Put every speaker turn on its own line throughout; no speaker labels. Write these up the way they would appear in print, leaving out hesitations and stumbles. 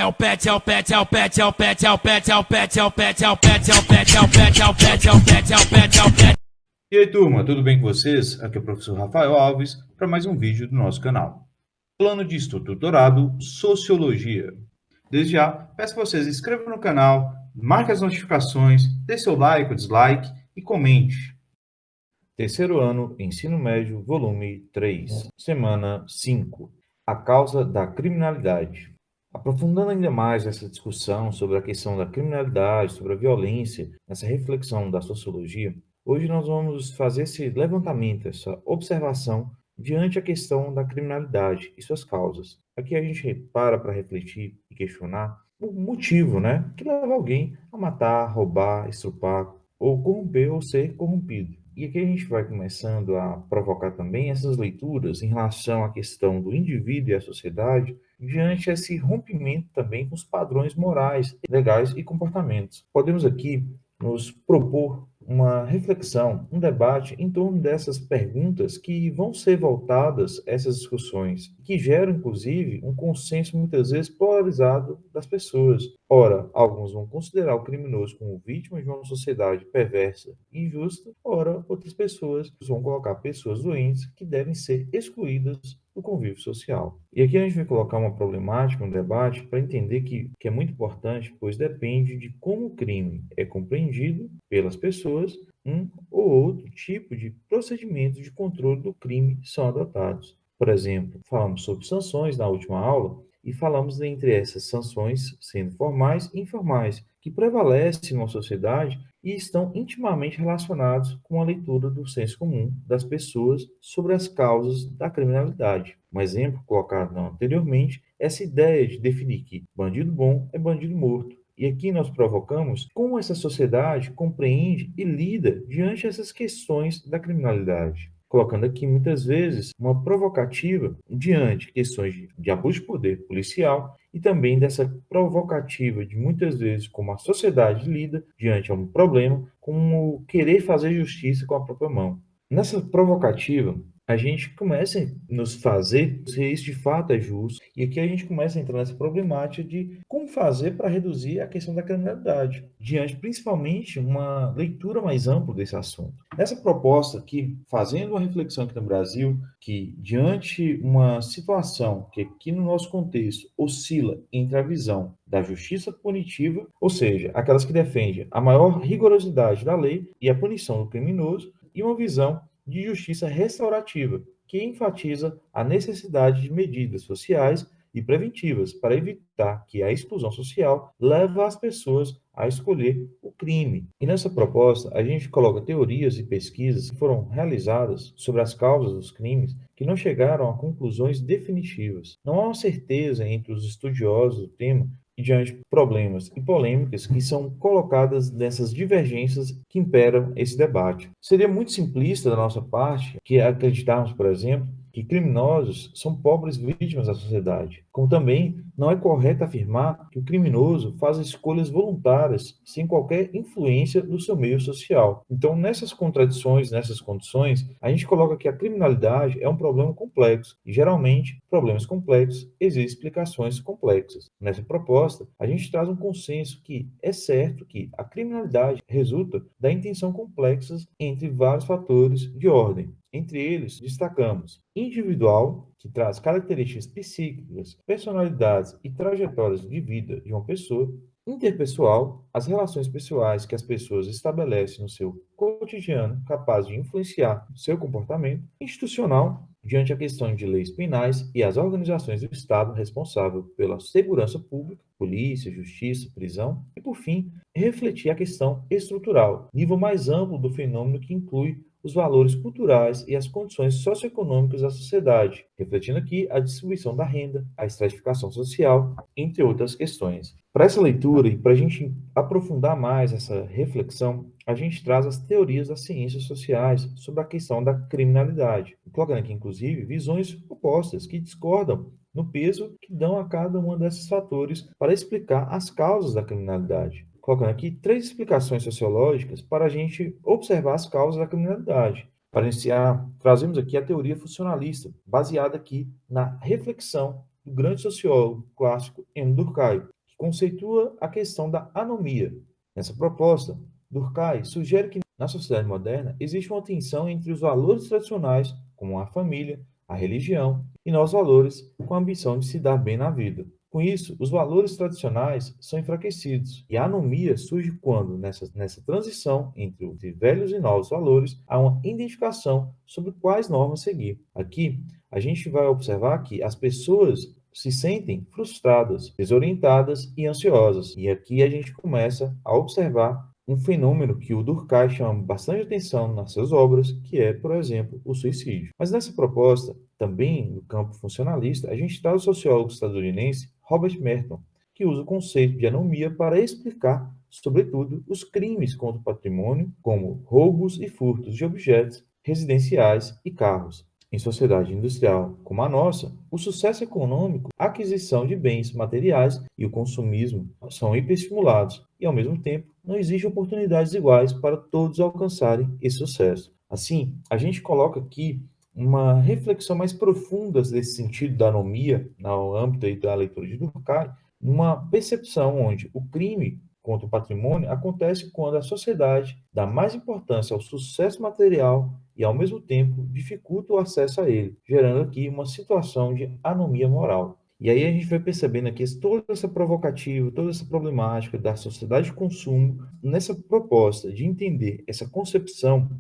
o pet, é o pet, é o pet, é o pet, é o pet, é o pet, é o pet, é o pet, é o pet, é o pet, é o pet, é o pet, é o pet, é o pet.
E aí, turma, tudo bem com vocês? Aqui é o professor Rafael Alves para mais um vídeo do nosso canal. Plano de Estudo Doutorado, Sociologia. Desde já, peço que vocês se inscrevam no canal, marquem as notificações, dê seu like ou dislike e comente. Terceiro ano, Ensino Médio, volume 3, semana 5. A causa da criminalidade. Aprofundando ainda mais essa discussão sobre a questão da criminalidade, sobre a violência, essa reflexão da sociologia, hoje nós vamos fazer esse levantamento, essa observação diante a questão da criminalidade e suas causas. Aqui a gente para refletir e questionar o motivo, né, que leva alguém a matar, roubar, estrupar, ou corromper ou ser corrompido. E aqui a gente vai começando a provocar também essas leituras em relação à questão do indivíduo e a sociedade, diante esse rompimento também com os padrões morais, legais e comportamentos. Podemos aqui nos propor uma reflexão, um debate em torno dessas perguntas que vão ser voltadas a essas discussões, que geram, inclusive, um consenso muitas vezes polarizado das pessoas. Ora, alguns vão considerar o criminoso como vítima de uma sociedade perversa e injusta, ora, outras pessoas vão colocar pessoas doentes que devem ser excluídas do convívio social. E aqui a gente vai colocar uma problemática, um debate, para entender que é muito importante, pois depende de como o crime é compreendido pelas pessoas, um ou outro tipo de procedimento de controle do crime são adotados. Por exemplo, falamos sobre sanções na última aula e falamos entre essas sanções sendo formais e informais, que prevalecem numa sociedade e estão intimamente relacionados com a leitura do senso comum das pessoas sobre as causas da criminalidade. Um exemplo colocado anteriormente é essa ideia de definir que bandido bom é bandido morto. E aqui nós provocamos como essa sociedade compreende e lida diante dessas questões da criminalidade, colocando aqui muitas vezes uma provocativa diante de questões de abuso de poder policial e também dessa provocativa de muitas vezes como a sociedade lida diante de um problema, como querer fazer justiça com a própria mão. Nessa provocativa, a gente começa a nos fazer se isso de fato é justo, e aqui a gente começa a entrar nessa problemática de como fazer para reduzir a questão da criminalidade, diante principalmente uma leitura mais ampla desse assunto. Essa proposta aqui, fazendo uma reflexão aqui no Brasil, que diante uma situação que aqui no nosso contexto oscila entre a visão da justiça punitiva, ou seja, aquelas que defendem a maior rigorosidade da lei e a punição do criminoso, e uma visão de justiça restaurativa, que enfatiza a necessidade de medidas sociais e preventivas para evitar que a exclusão social leve as pessoas a escolher o crime. E nessa proposta, a gente coloca teorias e pesquisas que foram realizadas sobre as causas dos crimes que não chegaram a conclusões definitivas. Não há uma certeza entre os estudiosos do tema e diante de problemas e polêmicas que são colocadas nessas divergências que imperam esse debate. Seria muito simplista da nossa parte que acreditarmos, por exemplo, que criminosos são pobres vítimas da sociedade, como também não é correto afirmar que o criminoso faz escolhas voluntárias sem qualquer influência do seu meio social. Então, nessas contradições, nessas condições, a gente coloca que a criminalidade é um problema complexo e, geralmente, problemas complexos exigem explicações complexas. Nessa proposta, a gente traz um consenso que é certo que a criminalidade resulta da intenção complexa entre vários fatores de ordem. Entre eles, destacamos individual, que traz características psíquicas, personalidades e trajetórias de vida de uma pessoa; interpessoal, as relações pessoais que as pessoas estabelecem no seu cotidiano, capazes de influenciar seu comportamento; institucional, diante a questão de leis penais e as organizações do Estado responsável pela segurança pública, polícia, justiça, prisão; e, por fim, refletir a questão estrutural, nível mais amplo do fenômeno que inclui os valores culturais e as condições socioeconômicas da sociedade, refletindo aqui a distribuição da renda, a estratificação social, entre outras questões. Para essa leitura e para a gente aprofundar mais essa reflexão, a gente traz as teorias das ciências sociais sobre a questão da criminalidade, colocando aqui, inclusive, visões opostas que discordam no peso que dão a cada um desses fatores para explicar as causas da criminalidade. Colocando aqui três explicações sociológicas para a gente observar as causas da criminalidade. Para iniciar, trazemos aqui a teoria funcionalista, baseada aqui na reflexão do grande sociólogo clássico Emile Durkheim,
conceitua a questão da anomia. Nessa proposta, Durkheim sugere que na sociedade moderna existe uma tensão entre os valores tradicionais, como a família, a religião, e novos valores, com a ambição de se dar bem na vida. Com isso, os valores tradicionais são enfraquecidos, e a anomia surge quando, nessa transição entre velhos e novos valores, há uma identificação sobre quais normas seguir. Aqui, a gente vai observar que as pessoas se sentem frustradas, desorientadas e ansiosas. E aqui a gente começa a observar um fenômeno que o Durkheim chama bastante atenção nas suas obras, que é, por exemplo, o suicídio. Mas nessa proposta, também no campo funcionalista, a gente traz o sociólogo estadunidense Robert Merton, que usa o conceito de anomia para explicar, sobretudo, os crimes contra o patrimônio, como roubos e furtos de objetos residenciais e carros. Em sociedade industrial como a nossa, o sucesso econômico, a aquisição de bens materiais e o consumismo são hiperestimulados e, ao mesmo tempo, não existem oportunidades iguais para todos alcançarem esse sucesso. Assim, a gente coloca aqui uma reflexão mais profunda desse sentido da anomia, no âmbito da leitura de Durkheim, uma percepção onde o crime contra o patrimônio acontece quando a sociedade dá mais importância ao sucesso material e, ao mesmo tempo, dificulta o acesso a ele, gerando aqui uma situação de anomia moral. E aí a gente vai percebendo aqui toda essa provocativa, toda essa problemática da sociedade de consumo, nessa proposta de entender essa concepção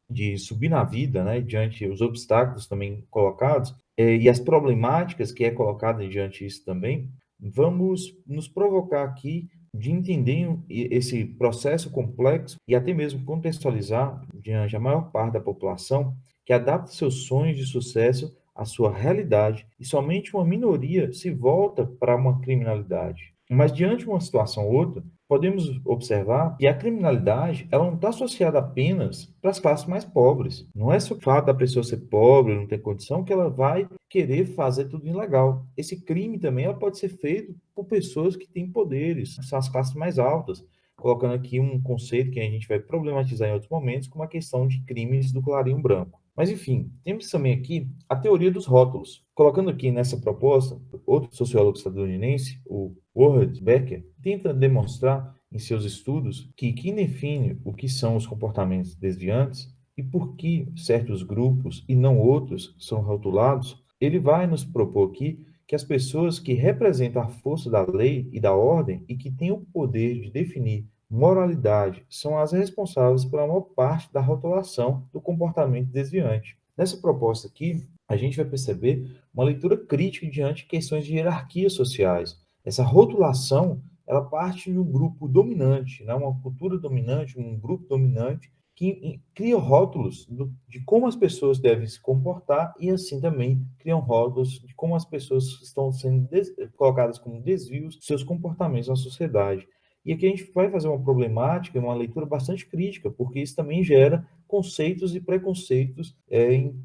de subir na vida, né, diante os obstáculos também colocados, e as problemáticas que é colocada diante disso também, vamos nos provocar aqui de entender esse processo complexo e até mesmo contextualizar diante a maior parte da população que adapta seus sonhos de sucesso à sua realidade e somente uma minoria se volta para uma criminalidade. Mas diante de uma situação ou outra, podemos observar que a criminalidade ela não está associada apenas para as classes mais pobres. Não é só o fato da pessoa ser pobre, não ter condição, que ela vai querer fazer tudo ilegal. Esse crime também ela pode ser feito por pessoas que têm poderes, são as classes mais altas, colocando aqui um conceito que a gente vai problematizar em outros momentos, como a questão de crimes do clarinho branco. Mas, enfim, temos também aqui a teoria dos rótulos. Colocando aqui nessa proposta, outro sociólogo estadunidense, o Howard Becker, tenta demonstrar em seus estudos que quem define o que são os comportamentos desviantes e por que certos grupos e não outros são rotulados, ele vai nos propor aqui que as pessoas que representam a força da lei e da ordem e que têm o poder de definir moralidade são as responsáveis pela maior parte da rotulação do comportamento desviante. Nessa proposta aqui, a gente vai perceber uma leitura crítica diante de questões de hierarquias sociais. Essa rotulação, ela parte de um grupo dominante, né? Uma cultura dominante, um grupo dominante, que cria rótulos de como as pessoas devem se comportar e, assim, também criam rótulos de como as pessoas estão sendo colocadas como desvios de seus comportamentos na sociedade. E aqui a gente vai fazer uma problemática, uma leitura bastante crítica, porque isso também gera conceitos e preconceitos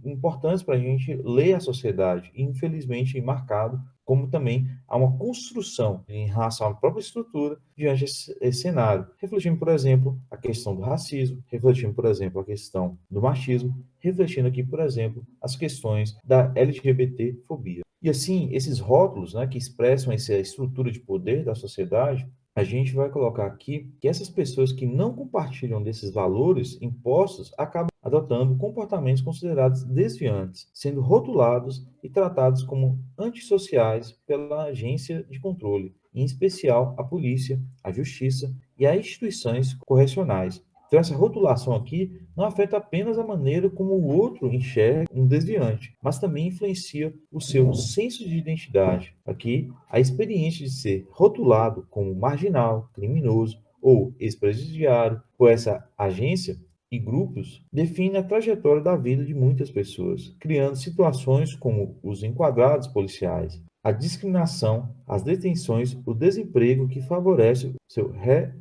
importantes para a gente ler a sociedade, e infelizmente marcado, como também há uma construção em relação à própria estrutura diante desse cenário. Refletindo, por exemplo, a questão do racismo, refletindo, por exemplo, a questão do machismo, refletindo aqui, por exemplo, as questões da LGBT-fobia. E assim, esses rótulos, né, que expressam essa estrutura de poder da sociedade, a gente vai colocar aqui que essas pessoas que não compartilham desses valores impostos acabam adotando comportamentos considerados desviantes, sendo rotulados e tratados como antissociais pela agência de controle, em especial a polícia, a justiça e as instituições correcionais. Então, essa rotulação aqui não afeta apenas a maneira como o outro enxerga um desviante, mas também influencia o seu senso de identidade. Aqui, a experiência de ser rotulado como marginal, criminoso ou ex-presidiário por essa agência e grupos define a trajetória da vida de muitas pessoas, criando situações como os enquadrados policiais, a discriminação, as detenções, o desemprego que favorece o seu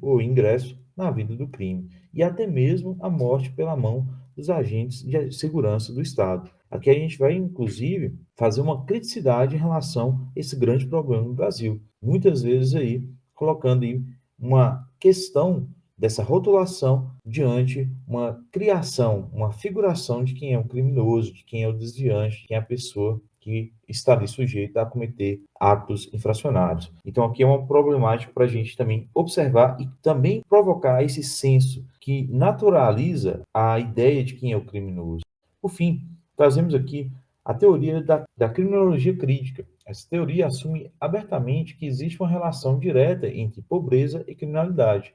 ou ingresso na vida do crime e até mesmo a morte pela mão dos agentes de segurança do Estado. Aqui a gente vai, inclusive, fazer uma criticidade em relação a esse grande problema no Brasil. Muitas vezes aí, colocando aí uma questão dessa rotulação diante uma criação, uma figuração de quem é um criminoso, de quem é o desviante, de quem é a pessoa que que estaria sujeito a cometer atos infracionários. Então, aqui é uma problemática para a gente também observar e também provocar esse senso que naturaliza a ideia de quem é o criminoso. Por fim, trazemos aqui a teoria da criminologia crítica. Essa teoria assume abertamente que existe uma relação direta entre pobreza e criminalidade.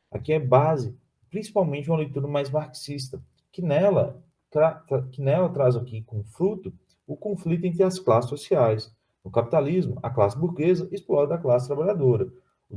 Aqui é base, principalmente, uma leitura mais marxista, que nela traz aqui como fruto o conflito entre as classes sociais. No capitalismo, a classe burguesa explora a classe trabalhadora. O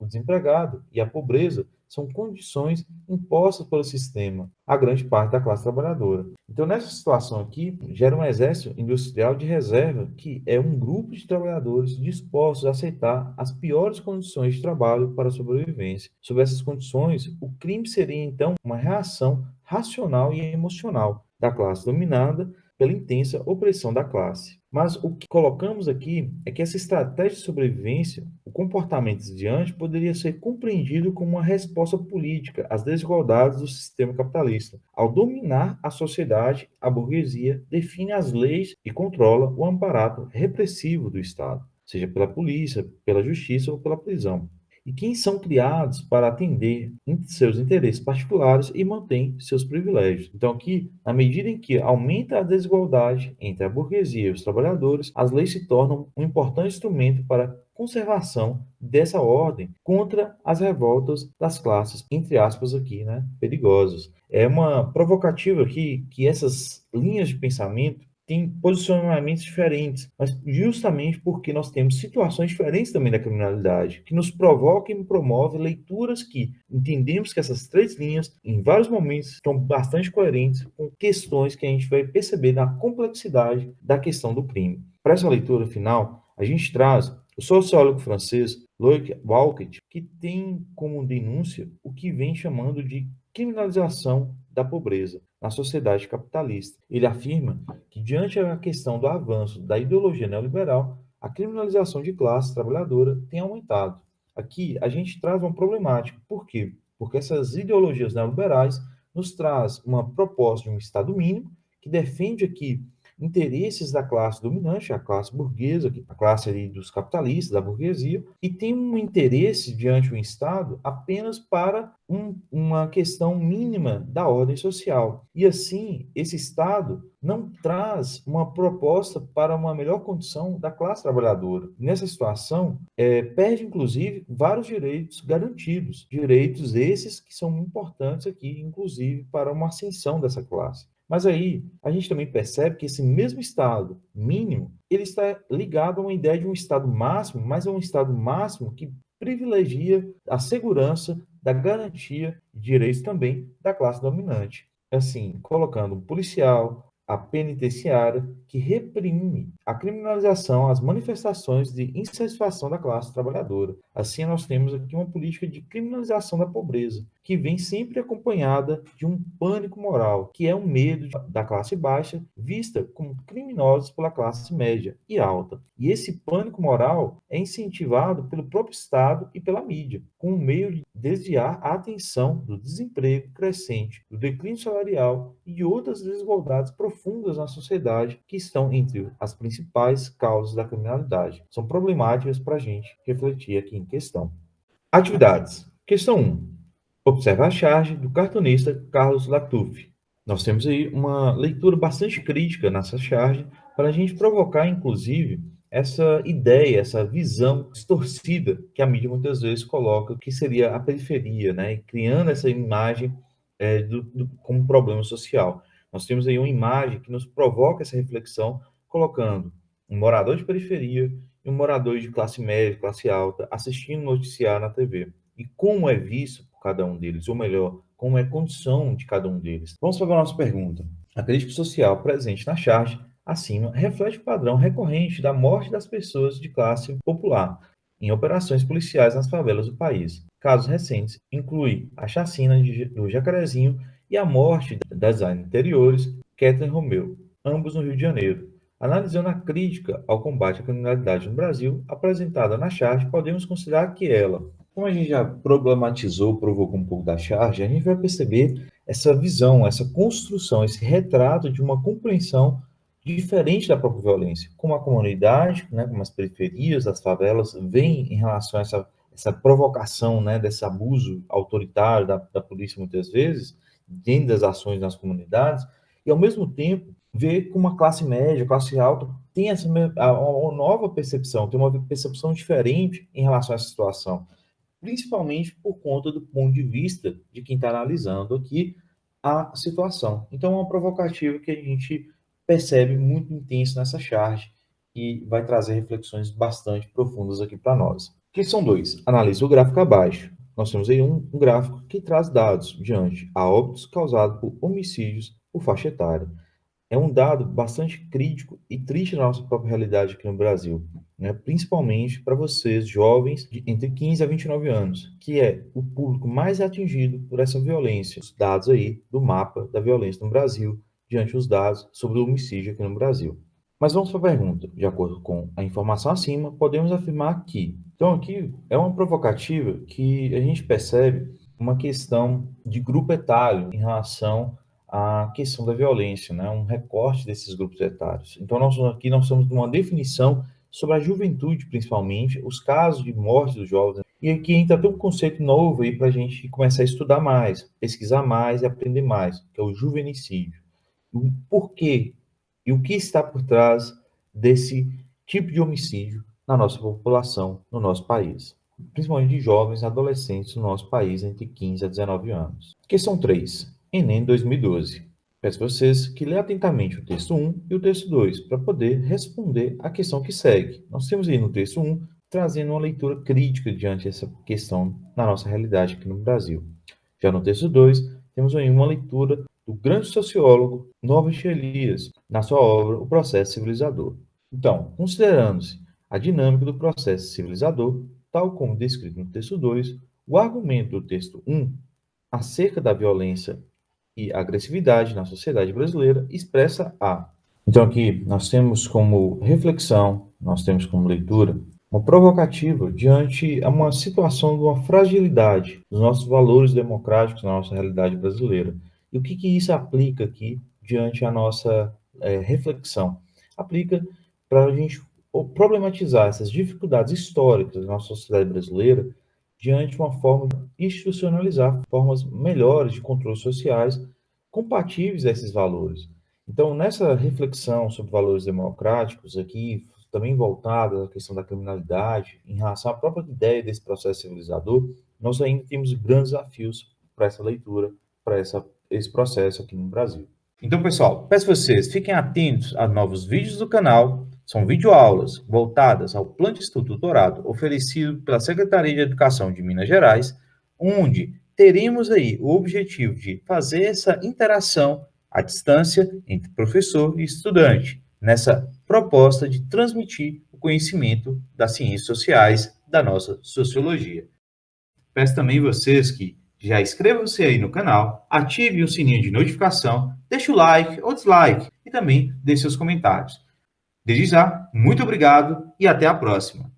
desempregado e a pobreza são condições impostas pelo sistema à grande parte da classe trabalhadora. Então, nessa situação aqui, gera um exército industrial de reserva, que é um grupo de trabalhadores dispostos a aceitar as piores condições de trabalho para a sobrevivência. Sob essas condições, o crime seria, então, uma reação racional e emocional da classe dominada pela intensa opressão da classe. Mas o que colocamos aqui é que essa estratégia de sobrevivência, o comportamento desviante, poderia ser compreendido como uma resposta política às desigualdades do sistema capitalista. Ao dominar a sociedade, a burguesia define as leis e controla o aparato repressivo do Estado, seja pela polícia, pela justiça ou pela prisão. E quem são criados para atender seus interesses particulares e mantém seus privilégios. Então, aqui, na medida em que aumenta a desigualdade entre a burguesia e os trabalhadores, as leis se tornam um importante instrumento para a conservação dessa ordem contra as revoltas das classes, entre aspas aqui, né, perigosas. É uma provocativa aqui que essas linhas de pensamento tem posicionamentos diferentes, mas justamente porque nós temos situações diferentes também da criminalidade, que nos provocam e promovem leituras que entendemos que essas três linhas, em vários momentos, estão bastante coerentes com questões que a gente vai perceber na complexidade da questão do crime. Para essa leitura final, a gente traz o sociólogo francês Loic Walchet, que tem como denúncia o que vem chamando de criminalização da pobreza na sociedade capitalista. Ele afirma que, diante da questão do avanço da ideologia neoliberal, a criminalização de classe trabalhadora tem aumentado. Aqui, a gente traz uma problemática. Por quê? Porque essas ideologias neoliberais nos traz uma proposta de um Estado mínimo que defende aqui interesses da classe dominante, a classe burguesa, a classe ali dos capitalistas, da burguesia, e tem um interesse diante do Estado apenas para uma questão mínima da ordem social. E assim, esse Estado não traz uma proposta para uma melhor condição da classe trabalhadora. Nessa situação, perde, inclusive, vários direitos garantidos, direitos esses que são importantes aqui, inclusive, para uma ascensão dessa classe. Mas aí, a gente também percebe que esse mesmo Estado mínimo, ele está ligado a uma ideia de um Estado máximo, mas é um Estado máximo que privilegia a segurança da garantia de direitos também da classe dominante. Assim, colocando um policial, a penitenciária, que reprime a criminalização, as manifestações de insatisfação da classe trabalhadora. Assim, nós temos aqui uma política de criminalização da pobreza, que vem sempre acompanhada de um pânico moral, que é um medo da classe baixa, vista como criminosos pela classe média e alta. E esse pânico moral é incentivado pelo próprio Estado e pela mídia, com o meio de desviar a atenção do desemprego crescente, do declínio salarial e de outras desigualdades profundas na sociedade que estão entre as principais causas da criminalidade. São problemáticas para a gente refletir aqui em questão. Atividades. Questão 1. Observa a charge do cartunista Carlos Latouff. Nós temos aí uma leitura bastante crítica nessa charge para a gente provocar, inclusive, essa ideia, essa visão distorcida que a mídia muitas vezes coloca, que seria a periferia, né? Criando essa imagem como problema social. Nós temos aí uma imagem que nos provoca essa reflexão, colocando um morador de periferia e um morador de classe média, classe alta, assistindo noticiário na TV. E como é visto por cada um deles, ou melhor, como é a condição de cada um deles. Vamos para a nossa pergunta. A crítica social presente na charge acima reflete o padrão recorrente da morte das pessoas de classe popular em operações policiais nas favelas do país. Casos recentes incluem a chacina do Jacarezinho e a morte das designers interiores Kathleen Romeu, ambos no Rio de Janeiro. Analisando a crítica ao combate à criminalidade no Brasil, apresentada na charge, podemos considerar que ela, como a gente já problematizou, provocou um pouco da charge, a gente vai perceber essa visão, essa construção, esse retrato de uma compreensão diferente da própria violência, como a comunidade, né, como as periferias, as favelas, veem em relação a essa provocação, né, desse abuso autoritário da polícia, muitas vezes, dentro das ações nas comunidades, e, ao mesmo tempo, vê como a classe média, a classe alta, tem uma nova percepção, tem uma percepção diferente em relação a essa situação, principalmente por conta do ponto de vista de quem está analisando aqui a situação. Então, é uma provocativa que a gente percebe muito intenso nessa charge e vai trazer reflexões bastante profundas aqui para nós. Questão 2. Analise o gráfico abaixo. Nós temos aí um gráfico que traz dados diante a óbitos causados por homicídios por faixa etária. É um dado bastante crítico e triste na nossa própria realidade aqui no Brasil, né? Principalmente para vocês, jovens de entre 15 a 29 anos, que é o público mais atingido por essa violência. Os dados aí do mapa da violência no Brasil, diante dos dados sobre o homicídio aqui no Brasil. Mas vamos para a pergunta. De acordo com a informação acima, podemos afirmar que... Então, aqui é uma provocativa que a gente percebe uma questão de grupo etário em relação a questão da violência, né? Um recorte desses grupos etários. Então, nós estamos numa definição sobre a juventude, principalmente, os casos de morte dos jovens. E aqui entra até um conceito novo aí para a gente começar a estudar mais, pesquisar mais e aprender mais, que é o juvenicídio. O porquê e o que está por trás desse tipo de homicídio na nossa população, no nosso país, principalmente de jovens e adolescentes no nosso país entre 15 a 19 anos. Questão 3. Enem 2012. Peço a vocês que leiam atentamente o texto 1 e o texto 2 para poder responder a questão que segue. Nós temos aí no texto 1 trazendo uma leitura crítica diante dessa questão na nossa realidade aqui no Brasil. Já no texto 2, temos aí uma leitura do grande sociólogo Norbert Elias, na sua obra O Processo Civilizador. Então, considerando-se a dinâmica do processo civilizador, tal como descrito no texto 2, o argumento do texto 1 acerca da violência e agressividade na sociedade brasileira expressa a. Então aqui nós temos como reflexão, nós temos como leitura, uma provocativa diante a uma situação de uma fragilidade dos nossos valores democráticos na nossa realidade brasileira. E o que isso aplica aqui diante a nossa reflexão? Aplica para a gente problematizar essas dificuldades históricas da nossa sociedade brasileira diante de uma forma de institucionalizar formas melhores de controles sociais compatíveis a esses valores. Então, nessa reflexão sobre valores democráticos aqui, também voltada à questão da criminalidade, em relação à própria ideia desse processo civilizador, nós ainda temos grandes desafios para essa leitura, para esse processo aqui no Brasil.
Então, pessoal, peço a vocês, fiquem atentos a novos vídeos do canal. São videoaulas voltadas ao Plano de Estudo Doutorado oferecido pela Secretaria de Educação de Minas Gerais, onde teremos aí o objetivo de fazer essa interação à distância entre professor e estudante, nessa proposta de transmitir o conhecimento das ciências sociais da nossa sociologia. Peço também a vocês que já inscrevam-se aí no canal, ative o sininho de notificação, deixe o like ou dislike e também deixe seus comentários. Desde já, muito obrigado e até a próxima.